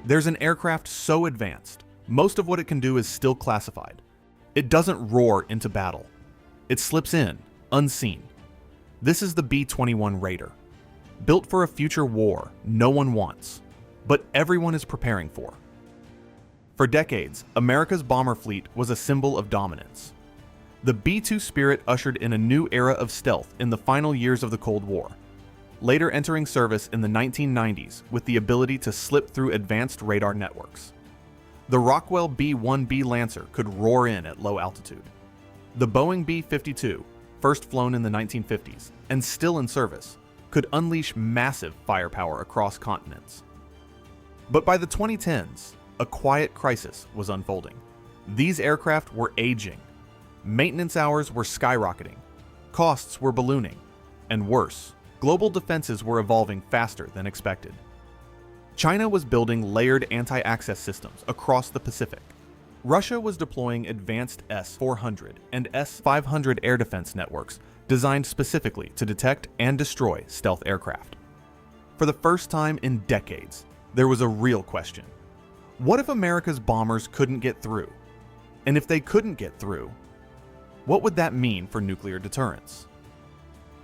There's an aircraft so advanced, most of what it can do is still classified. It doesn't roar into battle. It slips in, unseen. This is the B-21 Raider, built for a future war no one wants, but everyone is preparing for. For decades, America's bomber fleet was a symbol of dominance. The B-2 Spirit ushered in a new era of stealth in the final years of the Cold War, later entering service in the 1990s with the ability to slip through advanced radar networks. The Rockwell B-1B Lancer could roar in at low altitude. The Boeing B-52, first flown in the 1950s and still in service, could unleash massive firepower across continents. But by the 2010s, a quiet crisis was unfolding. These aircraft were aging. Maintenance hours were skyrocketing. Costs were ballooning. And worse, global defenses were evolving faster than expected. China was building layered anti-access systems across the Pacific. Russia was deploying advanced S-400 and S-500 air defense networks designed specifically to detect and destroy stealth aircraft. For the first time in decades, there was a real question. What if America's bombers couldn't get through? And if they couldn't get through, what would that mean for nuclear deterrence?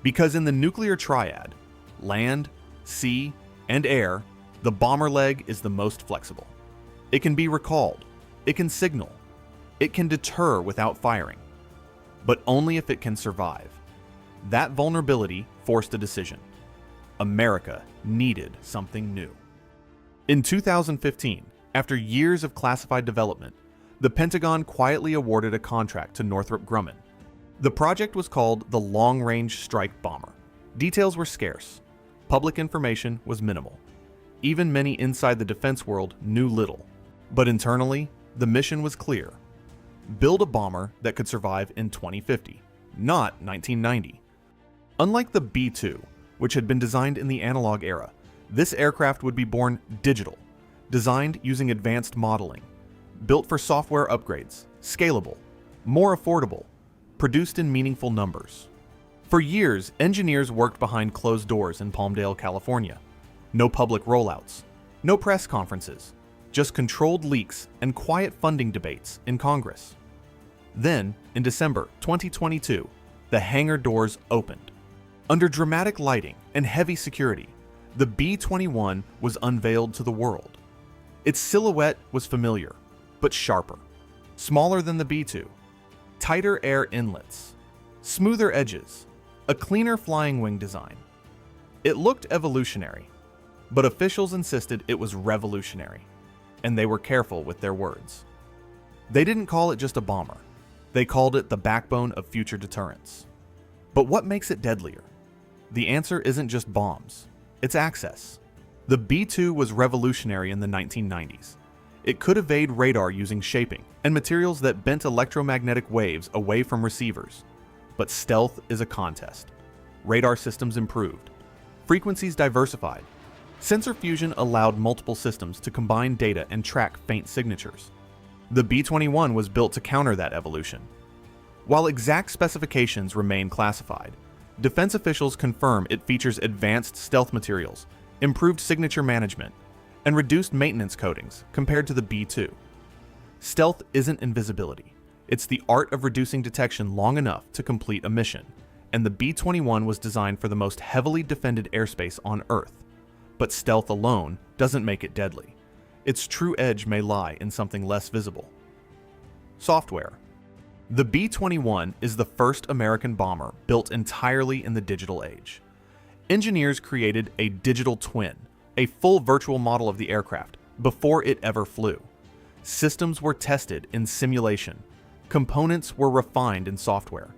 Because in the nuclear triad, land, sea, and air, the bomber leg is the most flexible. It can be recalled, it can signal, it can deter without firing, but only if it can survive. That vulnerability forced a decision. America needed something new. In 2015, after years of classified development, the Pentagon quietly awarded a contract to Northrop Grumman. The project was called the Long Range Strike Bomber. Details were scarce. Public information was minimal. Even many inside the defense world knew little. But internally, the mission was clear. Build a bomber that could survive in 2050, not 1990. Unlike the B-2, which had been designed in the analog era, this aircraft would be born digital, designed using advanced modeling, built for software upgrades, scalable, more affordable, produced in meaningful numbers. For years, engineers worked behind closed doors in Palmdale, California. No public rollouts, no press conferences, just controlled leaks and quiet funding debates in Congress. Then, in December 2022, the hangar doors opened. Under dramatic lighting and heavy security, the B-21 was unveiled to the world. Its silhouette was familiar, but sharper. Smaller than the B-2, tighter air inlets, smoother edges, a cleaner flying wing design. It looked evolutionary, but officials insisted it was revolutionary, and they were careful with their words. They didn't call it just a bomber. They called it the backbone of future deterrence. But what makes it deadlier? The answer isn't just bombs, it's access. The B-2 was revolutionary in the 1990s. It could evade radar using shaping and materials that bent electromagnetic waves away from receivers. But stealth is a contest. Radar systems improved. Frequencies diversified. Sensor fusion allowed multiple systems to combine data and track faint signatures. The B-21 was built to counter that evolution. While exact specifications remain classified, defense officials confirm it features advanced stealth materials, improved signature management, and reduced maintenance coatings compared to the B-2. Stealth isn't invisibility. It's the art of reducing detection long enough to complete a mission, and the B-21 was designed for the most heavily defended airspace on Earth. But stealth alone doesn't make it deadly. Its true edge may lie in something less visible. Software. The B-21 is the first American bomber built entirely in the digital age. Engineers created a digital twin, a full virtual model of the aircraft, before it ever flew. Systems were tested in simulation. Components were refined in software.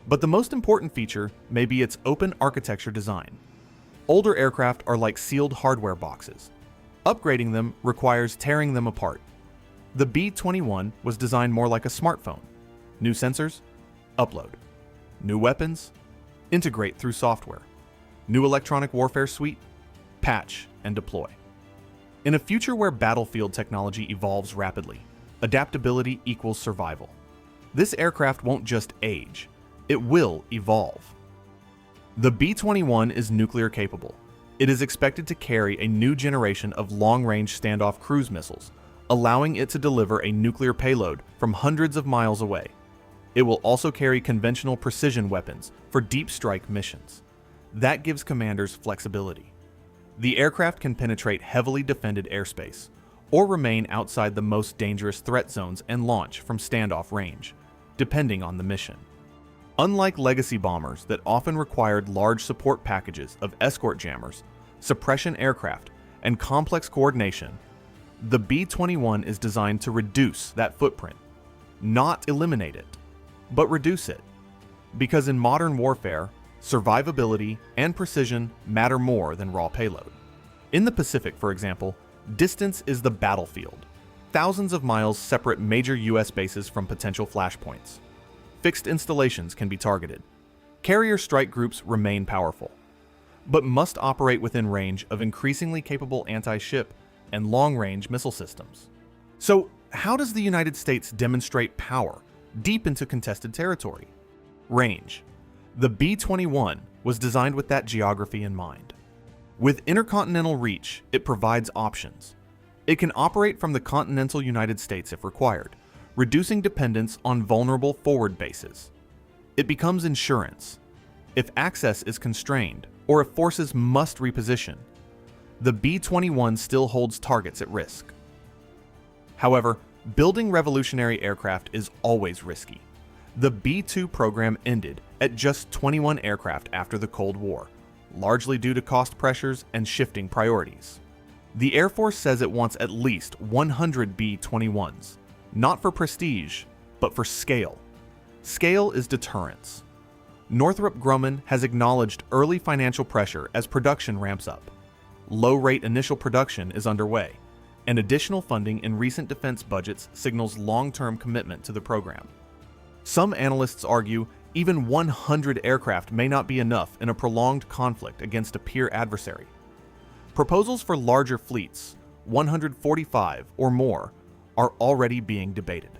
But the most important feature may be its open architecture design. Older aircraft are like sealed hardware boxes. Upgrading them requires tearing them apart. The B-21 was designed more like a smartphone. New sensors? Upload. New weapons? Integrate through software. New electronic warfare suite? Patch and deploy. In a future where battlefield technology evolves rapidly, adaptability equals survival. This aircraft won't just age, it will evolve. The B-21 is nuclear capable. It is expected to carry a new generation of long-range standoff cruise missiles, allowing it to deliver a nuclear payload from hundreds of miles away. It will also carry conventional precision weapons for deep strike missions. That gives commanders flexibility. The aircraft can penetrate heavily defended airspace, or remain outside the most dangerous threat zones and launch from standoff range, depending on the mission. Unlike legacy bombers that often required large support packages of escort jammers, suppression aircraft, and complex coordination, the B-21 is designed to reduce that footprint, not eliminate it, but reduce it. Because in modern warfare, survivability and precision matter more than raw payload. In the Pacific, for example, distance is the battlefield. Thousands of miles separate major US bases from potential flashpoints. Fixed installations can be targeted. Carrier strike groups remain powerful, but must operate within range of increasingly capable anti-ship and long-range missile systems. So, how does the United States demonstrate power deep into contested territory? Range. The B-21 was designed with that geography in mind. With intercontinental reach, it provides options. It can operate from the continental United States if required, reducing dependence on vulnerable forward bases. It becomes insurance. If access is constrained, or if forces must reposition, the B-21 still holds targets at risk. However, building revolutionary aircraft is always risky. The B-2 program ended at just 21 aircraft after the Cold War, largely due to cost pressures and shifting priorities. The Air Force says it wants at least 100 B-21s, not for prestige, but for scale. Scale is deterrence. Northrop Grumman has acknowledged early financial pressure as production ramps up. Low-rate initial production is underway, and additional funding in recent defense budgets signals long-term commitment to the program. Some analysts argue even 100 aircraft may not be enough in a prolonged conflict against a peer adversary. Proposals for larger fleets, 145 or more, are already being debated.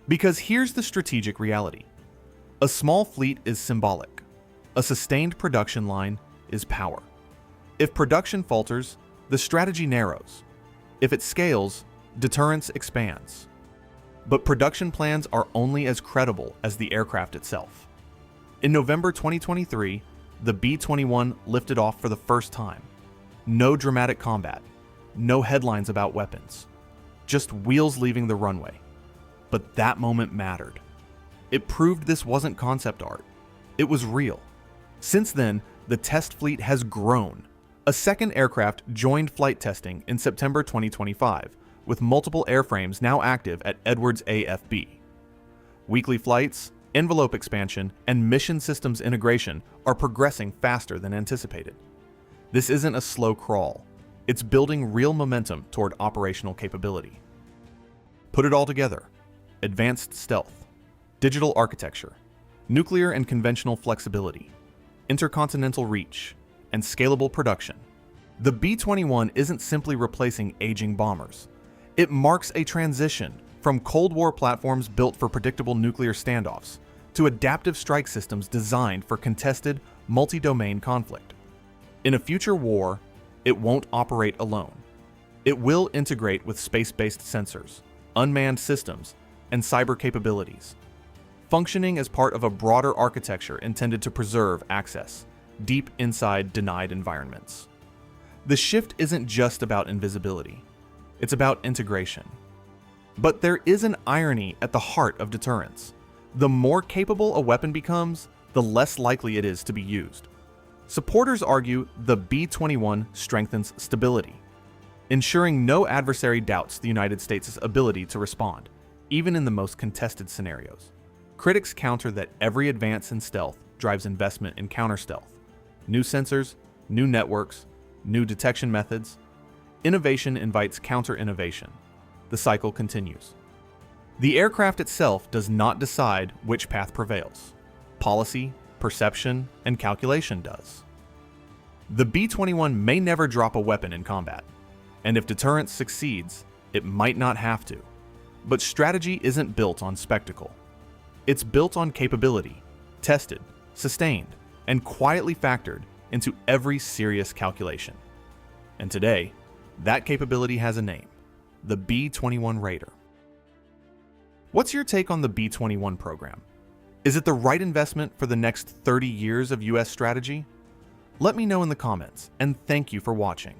Because here's the strategic reality. A small fleet is symbolic. A sustained production line is power. If production falters, the strategy narrows. If it scales, deterrence expands. But production plans are only as credible as the aircraft itself. In November 2023, the B-21 lifted off for the first time. No dramatic combat, no headlines about weapons, just wheels leaving the runway. But that moment mattered. It proved this wasn't concept art. It was real. Since then, the test fleet has grown. A second aircraft joined flight testing in September 2025, with multiple airframes now active at Edwards AFB. Weekly flights, envelope expansion, and mission systems integration are progressing faster than anticipated. This isn't a slow crawl. It's building real momentum toward operational capability. Put it all together: advanced stealth, digital architecture, nuclear and conventional flexibility, intercontinental reach, and scalable production. The B-21 isn't simply replacing aging bombers. It marks a transition from Cold War platforms built for predictable nuclear standoffs to adaptive strike systems designed for contested, multi-domain conflict. In a future war, it won't operate alone. It will integrate with space-based sensors, unmanned systems, and cyber capabilities, functioning as part of a broader architecture intended to preserve access deep inside denied environments. The shift isn't just about invisibility. It's about integration. But there is an irony at the heart of deterrence. The more capable a weapon becomes, the less likely it is to be used. Supporters argue the B-21 strengthens stability, ensuring no adversary doubts the United States' ability to respond, even in the most contested scenarios. Critics counter that every advance in stealth drives investment in counter-stealth. New sensors, new networks, new detection methods. Innovation invites counter-innovation. The cycle continues. The aircraft itself does not decide which path prevails. Policy, perception, and calculation does. The B-21 may never drop a weapon in combat, and if deterrence succeeds, it might not have to. But strategy isn't built on spectacle. It's built on capability, tested, sustained, and quietly factored into every serious calculation. And today, that capability has a name: the B-21 Raider. What's your take on the B-21 program? Is it the right investment for the next 30 years of U.S. strategy? Let me know in the comments, and thank you for watching.